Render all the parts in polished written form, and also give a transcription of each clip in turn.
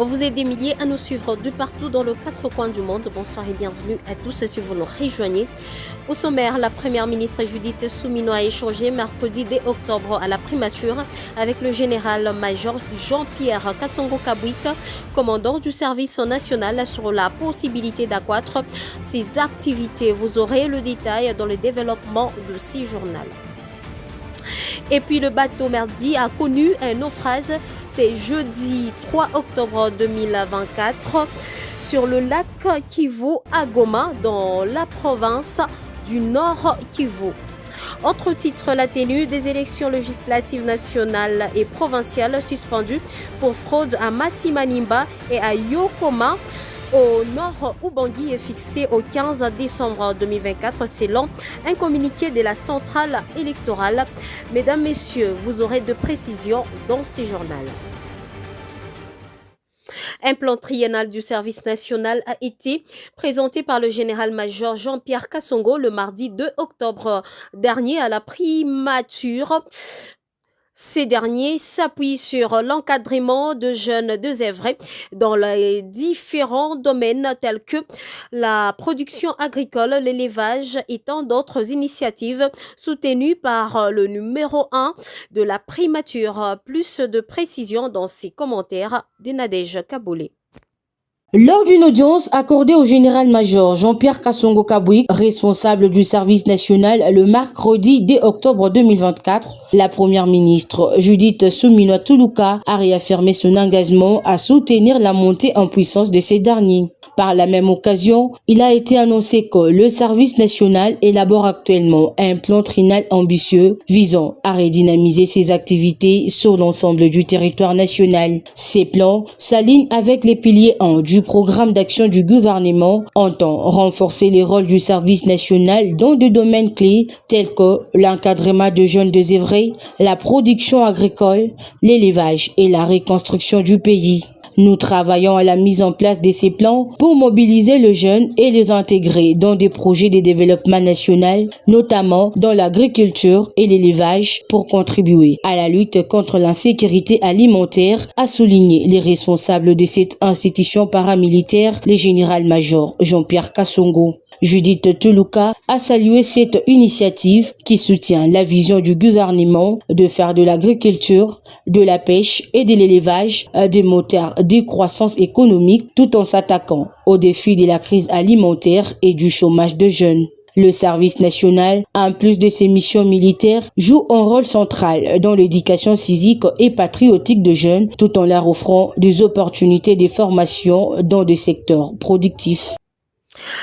Vous êtes des milliers à nous suivre de partout dans les quatre coins du monde. Bonsoir et bienvenue à tous si vous nous rejoignez. Au sommaire, la première ministre Judith Suminwa a échangé mercredi 2 octobre à la primature avec le général-major Jean-Pierre Kasongo-Kabouik, commandant du service national, sur la possibilité d'accroître ses activités. Vous aurez le détail dans le développement de ce journal. Et puis le bateau Merdi a connu un naufrage. C'est jeudi 3 octobre 2024 sur le lac Kivu à Goma dans la province du Nord Kivu. Autre titre, la tenue des élections législatives nationales et provinciales suspendues pour fraude à Massimanimba et à Yokoma au nord Ubangui est fixé au 15 décembre 2024 selon un communiqué de la centrale électorale. Mesdames, Messieurs, vous aurez de précisions dans ce journal. Un plan triennal du service national a été présenté par le général-major Jean-Pierre Kasongo le mardi 2 octobre dernier à la primature. Ces derniers s'appuient sur l'encadrement de jeunes de Zévré dans les différents domaines tels que la production agricole, l'élevage et tant d'autres initiatives soutenues par le numéro 1 de la primature. Plus de précisions dans ces commentaires de Nadège Kaboulé. Lors d'une audience accordée au général-major Jean-Pierre Kasongo-Kabouik, responsable du service national, le mercredi 2 octobre 2024, la première ministre Judith Suminwa Tuluka a réaffirmé son engagement à soutenir la montée en puissance de ces derniers. Par la même occasion, il a été annoncé que le service national élabore actuellement un plan triennal ambitieux visant à redynamiser ses activités sur l'ensemble du territoire national. Ces plans s'alignent avec les piliers 1 du programme d'action du gouvernement, entend renforcer les rôles du service national dans des domaines clés tels que l'encadrement de jeunes de Zévré, la production agricole, l'élevage et la reconstruction du pays. Nous travaillons à la mise en place de ces plans pour mobiliser les jeunes et les intégrer dans des projets de développement national, notamment dans l'agriculture et l'élevage, pour contribuer à la lutte contre l'insécurité alimentaire, a souligné les responsables de cette institution paramilitaire, le général-major Jean-Pierre Kasongo. Judith Tuluka a salué cette initiative qui soutient la vision du gouvernement de faire de l'agriculture, de la pêche et de l'élevage des moteurs de croissance économique tout en s'attaquant aux défis de la crise alimentaire et du chômage de jeunes. Le service national, en plus de ses missions militaires, joue un rôle central dans l'éducation civique et patriotique de jeunes tout en leur offrant des opportunités de formation dans des secteurs productifs.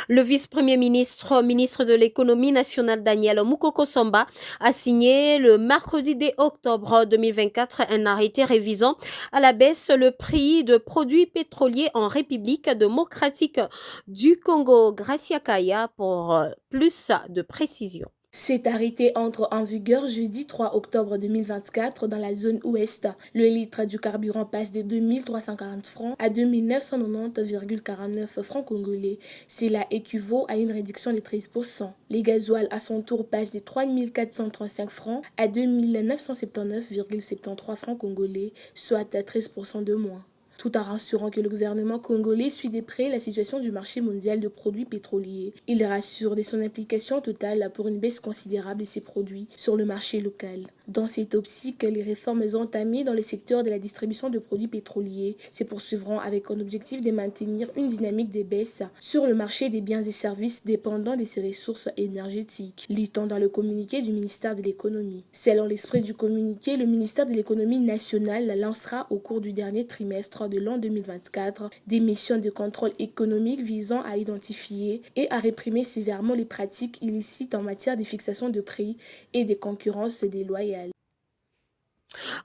Le vice-premier ministre, ministre de l'économie nationale Daniel Mukoko Samba a signé le mercredi 2 octobre 2024 un arrêté révisant à la baisse le prix de produits pétroliers en République démocratique du Congo. Gracia Kaya pour plus de précisions. Cet arrêté entre en vigueur jeudi 3 octobre 2024 dans la zone ouest. Le litre du carburant passe de 2340 francs à 2990,49 francs congolais. Cela équivaut à une réduction de 13%. Les gasoils à son tour passent de 3435 francs à 2979,73 francs congolais, soit à 13% de moins. Tout en rassurant que le gouvernement congolais suit de près la situation du marché mondial de produits pétroliers. Il rassure de son implication totale pour une baisse considérable de ces produits sur le marché local. Dans cette optique, les réformes entamées dans le secteur de la distribution de produits pétroliers se poursuivront avec un objectif de maintenir une dynamique de baisse sur le marché des biens et services dépendant de ces ressources énergétiques, luttant dans le communiqué du ministère de l'économie. Selon l'esprit du communiqué, le ministère de l'économie nationale lancera au cours du dernier trimestre de l'an 2024 des missions de contrôle économique visant à identifier et à réprimer sévèrement les pratiques illicites en matière de fixation de prix et de concurrence déloyale.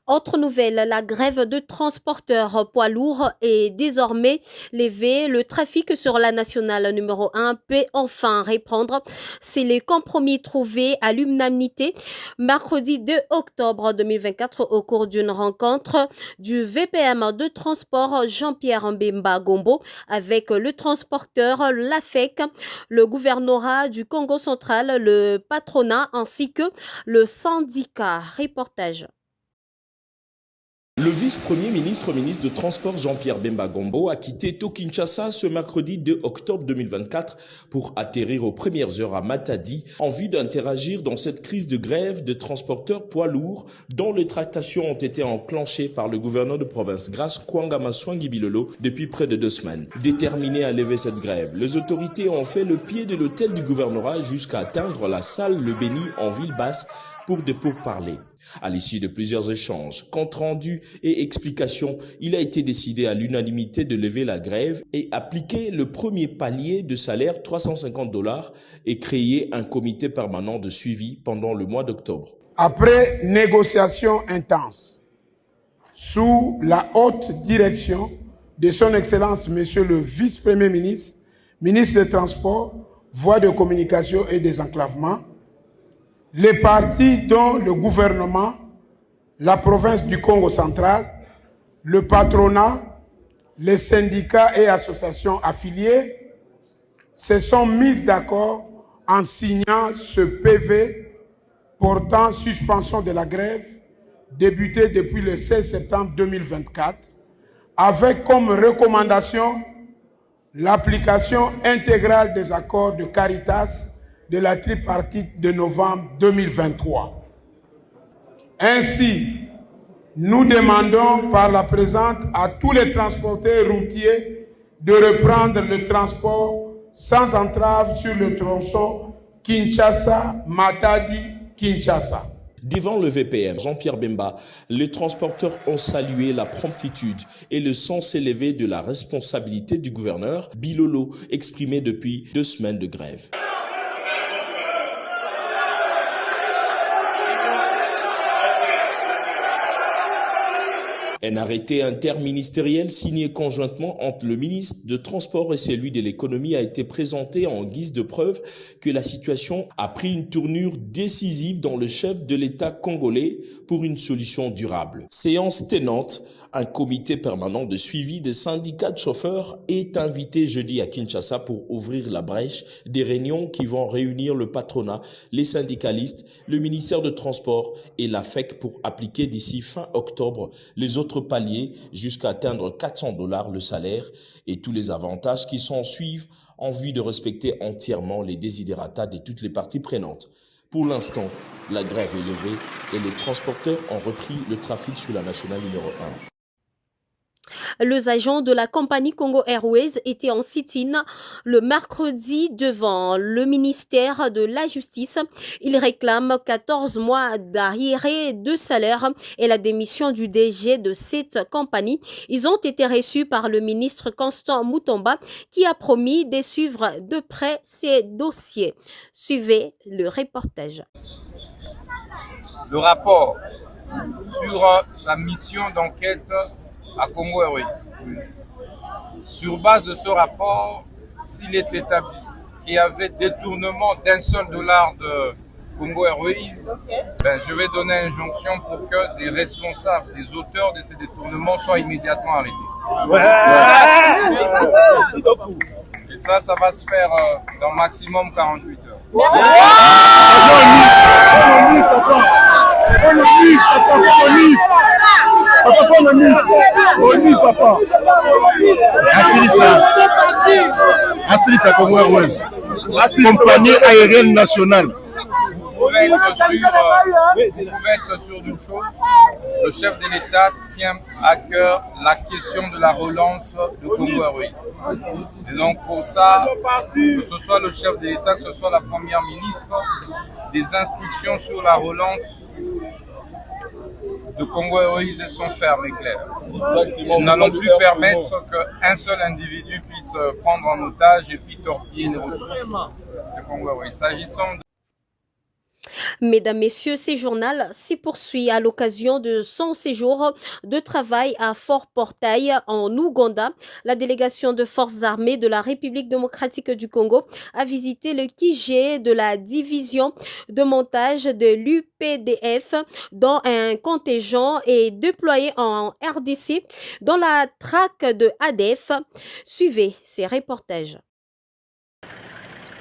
Autre nouvelle, la grève de transporteurs poids lourds est désormais levée. Le trafic sur la nationale numéro 1 peut enfin reprendre. C'est le compromis trouvé à l'unanimité mercredi 2 octobre 2024 au cours d'une rencontre du VPM de transport Jean-Pierre Mbemba Gombo avec le transporteur l'AFEC, le gouvernorat du Congo central, le patronat ainsi que le syndicat. Reportage. Le vice-premier ministre, ministre de Transport Jean-Pierre Bemba Gombo a quitté Kinshasa ce mercredi 2 octobre 2024 pour atterrir aux premières heures à Matadi en vue d'interagir dans cette crise de grève de transporteurs poids lourds dont les tractations ont été enclenchées par le gouverneur de province Grace Kwangama Swangibilolo depuis près de 2 semaines. Déterminés à lever cette grève, les autorités ont fait le pied de l'hôtel du gouvernorat jusqu'à atteindre la salle Le Béni en ville basse pour des pourparlers. À l'issue de plusieurs échanges, comptes rendus et explications, il a été décidé à l'unanimité de lever la grève et appliquer le premier palier de salaire $350 et créer un comité permanent de suivi pendant le mois d'octobre. Après négociation intense, sous la haute direction de son Excellence Monsieur le Vice-Premier ministre, ministre des Transports, Voies de communication et désenclavement, les partis dont le gouvernement, la province du Congo central, le patronat, les syndicats et associations affiliées se sont mis d'accord en signant ce PV portant suspension de la grève débutée depuis le 16 septembre 2024 avec comme recommandation l'application intégrale des accords de Caritas de la tripartite de novembre 2023. Ainsi, nous demandons par la présente à tous les transporteurs routiers de reprendre le transport sans entrave sur le tronçon Kinshasa-Matadi-Kinshasa. Devant le VPM, Jean-Pierre Bemba, les transporteurs ont salué la promptitude et le sens élevé de la responsabilité du gouverneur Bilolo, exprimé depuis 2 semaines de grève. Un arrêté interministériel signé conjointement entre le ministre de Transport et celui de l'Économie a été présenté en guise de preuve que la situation a pris une tournure décisive dans le chef de l'État congolais pour une solution durable. Séance tenante, un comité permanent de suivi des syndicats de chauffeurs est invité jeudi à Kinshasa pour ouvrir la brèche des réunions qui vont réunir le patronat, les syndicalistes, le ministère de Transport et la FEC pour appliquer d'ici fin octobre les autres paliers jusqu'à atteindre $400 le salaire et tous les avantages qui s'en suivent en vue de respecter entièrement les desiderata de toutes les parties prenantes. Pour l'instant, la grève est levée et les transporteurs ont repris le trafic sur la nationale numéro 1. Les agents de la compagnie Congo Airways étaient en sit-in le mercredi devant le ministère de la Justice. Ils réclament 14 mois d'arriérés de salaire et la démission du DG de cette compagnie. Ils ont été reçus par le ministre Constant Mutomba qui a promis de suivre de près ces dossiers. Suivez le reportage. Le rapport sur sa mission d'enquête à Congo Airways. Sur base de ce rapport, s'il est établi qu'il y avait détournement d'1 seul dollar de Congo Airways, je vais donner injonction pour que les responsables, les auteurs de ces détournements soient immédiatement arrêtés. Et ça va se faire dans maximum 48 heures. Asilisa Congo Airways, compagnie aérienne nationale. Vous pouvez être sûr d'une chose, le chef de l'État tient à cœur la question de la relance de Congo Airways. Et donc pour ça, que ce soit le chef de l'État, que ce soit la première ministre, des instructions sur la relance de Congo Airways sont fermes et claires. Nous n'allons plus permettre qu'un seul individu puisse prendre en otage et puis torpiller les ressources de Congo Airways. S'agissant de Mesdames, Messieurs, ce journal s'y poursuit à l'occasion de son séjour de travail à Fort Portail en Ouganda. La délégation de forces armées de la République démocratique du Congo a visité le QG de la division de montage de l'UPDF dont un contingent est déployé en RDC dans la traque de ADF. Suivez ces reportages.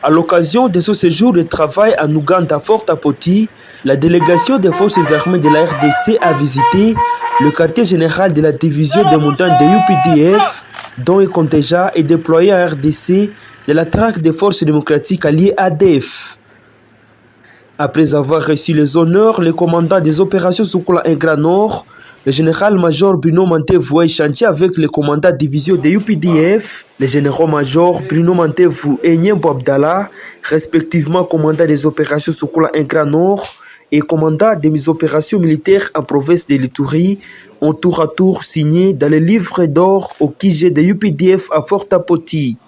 À l'occasion de ce séjour de travail en Ouganda à Fort Apoti, la délégation des forces armées de la RDC a visité le quartier général de la division des montagnes de UPDF, dont un contingent est déployé en RDC de la traque des forces démocratiques alliées ADF. Après avoir reçu les honneurs, le commandant des opérations Sokola Ingra Nord, le général-major Bruno Mantevu a échangé avec le commandant de division de UPDF, le général-major Bruno Mantevu et Nyembo Abdallah, respectivement commandant des opérations Sokola Ingra Nord et commandant des opérations militaires en province de l'Ituri, ont tour à tour signé dans le livre d'or au QG de UPDF à Fort Apoti.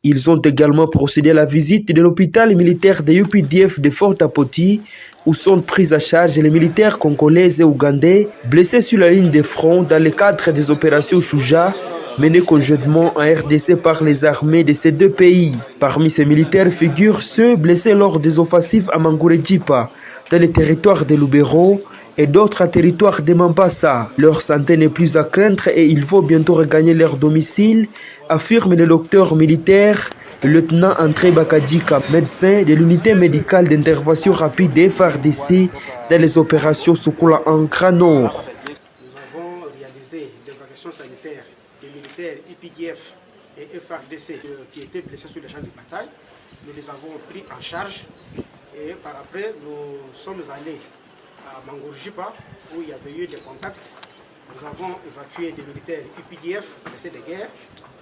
Ils ont également procédé à la visite de l'hôpital militaire de UPDF de Fort Apoti, où sont pris à charge les militaires congolais et ougandais blessés sur la ligne de front dans le cadre des opérations Shuja menées conjointement en RDC par les armées de ces deux pays. Parmi ces militaires figurent ceux blessés lors des offensives à Mangurejipa, dans les territoires de Lubero et d'autres territoires de Mambasa. Leur santé n'est plus à craindre et il faut bientôt regagner leur domicile, affirme le docteur militaire, le lieutenant André Bakadjika, médecin de l'unité médicale d'intervention rapide des FARDC dans les opérations Sokola en Grand Nord. Nous avons réalisé l'évacuation sanitaire des militaires IPDF et FARDC qui étaient blessés sur les champs de bataille. Nous les avons pris en charge et par après nous sommes allés à Mangourjipa où il y avait eu des contacts. Nous avons évacué des militaires UPDF blessés de guerre.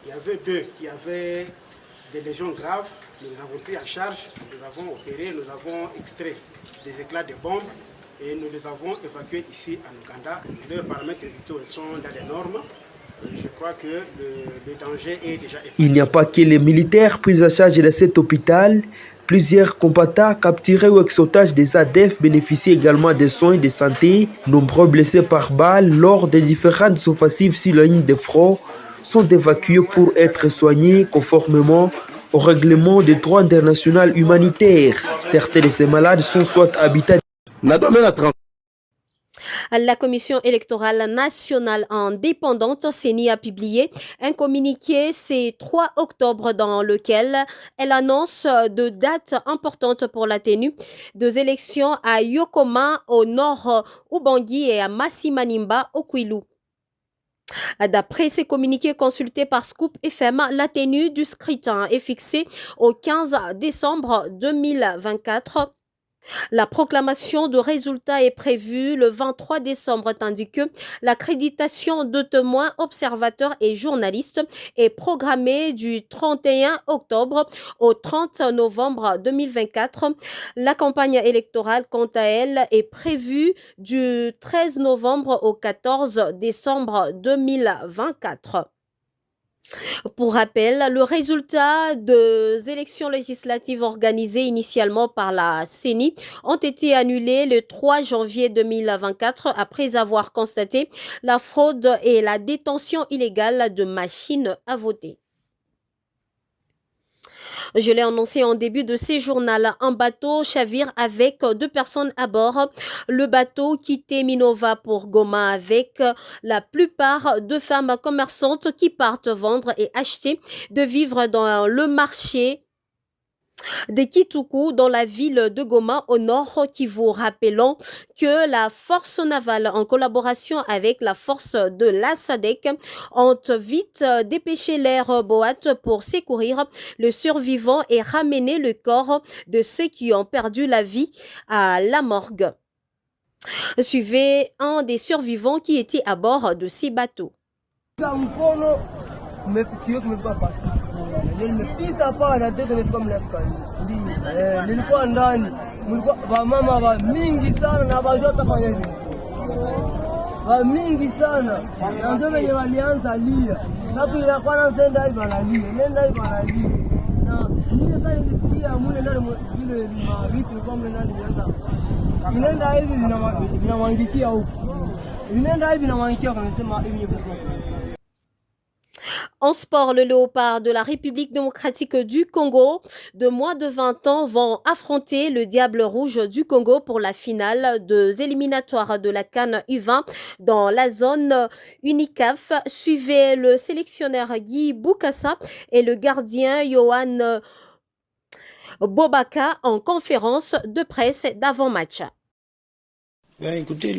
Il y avait deux qui avaient des lésions graves. Nous les avons pris en charge, nous les avons opérés, nous avons extrait des éclats de bombes et nous les avons évacués ici en Ouganda. Leurs paramètres vitaux sont dans les normes. Je crois que le danger est déjà évacué. Il n'y a pas que les militaires pris en charge de cet hôpital. Plusieurs combattants capturés ou ex-otages des ADF bénéficient également des soins de santé. Nombreux blessés par balle lors des différentes offensives sur la ligne de front sont évacués pour être soignés conformément au règlement des droits international humanitaires. Certains de ces malades sont soit habitats. La Commission électorale nationale indépendante, CENI, a publié un communiqué ce 3 octobre dans lequel elle annonce de dates importantes pour la tenue des élections à Yokoma au nord Ubangi et à Masimanimba au Kwilu. D'après ces communiqués consultés par Scoop FM, la tenue du scrutin est fixée au 15 décembre 2024. La proclamation de résultats est prévue le 23 décembre, tandis que l'accréditation de témoins, observateurs et journalistes est programmée du 31 octobre au 30 novembre 2024. La campagne électorale, quant à elle, est prévue du 13 novembre au 14 décembre 2024. Pour rappel, le résultat des élections législatives organisées initialement par la CENI ont été annulés le 3 janvier 2024 après avoir constaté la fraude et la détention illégale de machines à voter. Je l'ai annoncé en début de ce journal, un bateau chavire avec 2 personnes à bord. Le bateau quittait Minova pour Goma avec la plupart de femmes commerçantes qui partent vendre et acheter de vivres dans le marché de Kituku dans la ville de Goma au nord Kivu. Rappelons que la force navale en collaboration avec la force de la SADC ont vite dépêché l'air boate pour secourir le survivant et ramener le corps de ceux qui ont perdu la vie à la morgue. Suivez un des survivants qui était à bord de ces bateaux. Nimepita pale ndio nimefika mnafika. Nilikuwa ndani. Mlikuwa mama wa mingi sana na wajota fanya hivi. Wa mingi sana. Na ndio wenye walianza lia. Sababu ilikuwa anaenda hivi analia. Nenda hivi analia. Na mimi sasa nilisikia mule ndani ile vitu kwa mle ndani nenda. Nenda hivi vinamwangikia huko. Nenda hivi vinamwangikia kamesema hivi. En sport, le léopard de la République démocratique du Congo de moins de 20 ans vont affronter le Diable Rouge du Congo pour la finale des éliminatoires de la CAN U20 dans la zone UNICAF. Suivez le sélectionneur Guy Boukassa et le gardien Johan Bobaka en conférence de presse d'avant-match. Ben, écoutez,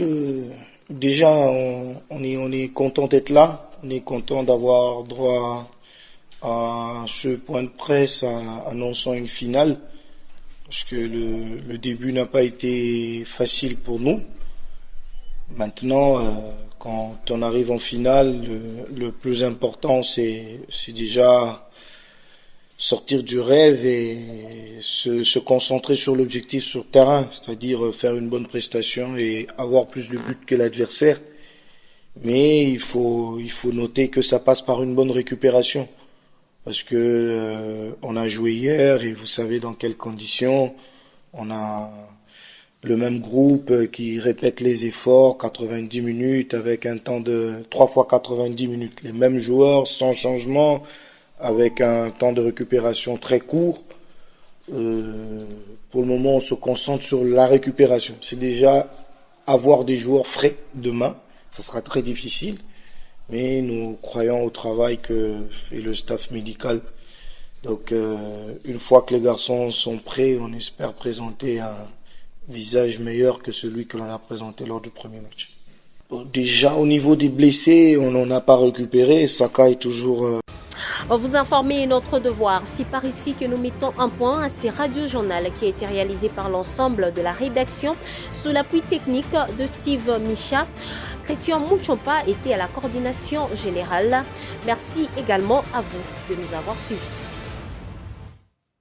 déjà, on est content d'être là. On est content d'avoir droit à ce point de presse annonçant une finale. Parce que le début n'a pas été facile pour nous. Maintenant, quand on arrive en finale, le plus important, c'est déjà sortir du rêve et se concentrer sur l'objectif sur le terrain, c'est-à-dire faire une bonne prestation et avoir plus de buts que l'adversaire. Mais il faut noter que ça passe par une bonne récupération. Parce que on a joué hier et vous savez dans quelles conditions. On a le même groupe qui répète les efforts, 90 minutes avec un temps de 3 fois 90 minutes. Les mêmes joueurs, sans changement, avec un temps de récupération très court. Pour le moment, on se concentre sur la récupération. C'est déjà avoir des joueurs frais demain. Ça sera très difficile. Mais nous croyons au travail que fait le staff médical. Donc, une fois que les garçons sont prêts, on espère présenter un visage meilleur que celui que l'on a présenté lors du premier match. Bon, déjà, au niveau des blessés, on n'en a pas récupéré. Saka est toujours... Vous informer est notre devoir. C'est par ici que nous mettons un point à ce radio-journal qui a été réalisé par l'ensemble de la rédaction sous l'appui technique de Steve Micha. Christian Mouchompa était à la coordination générale. Merci également à vous de nous avoir suivis.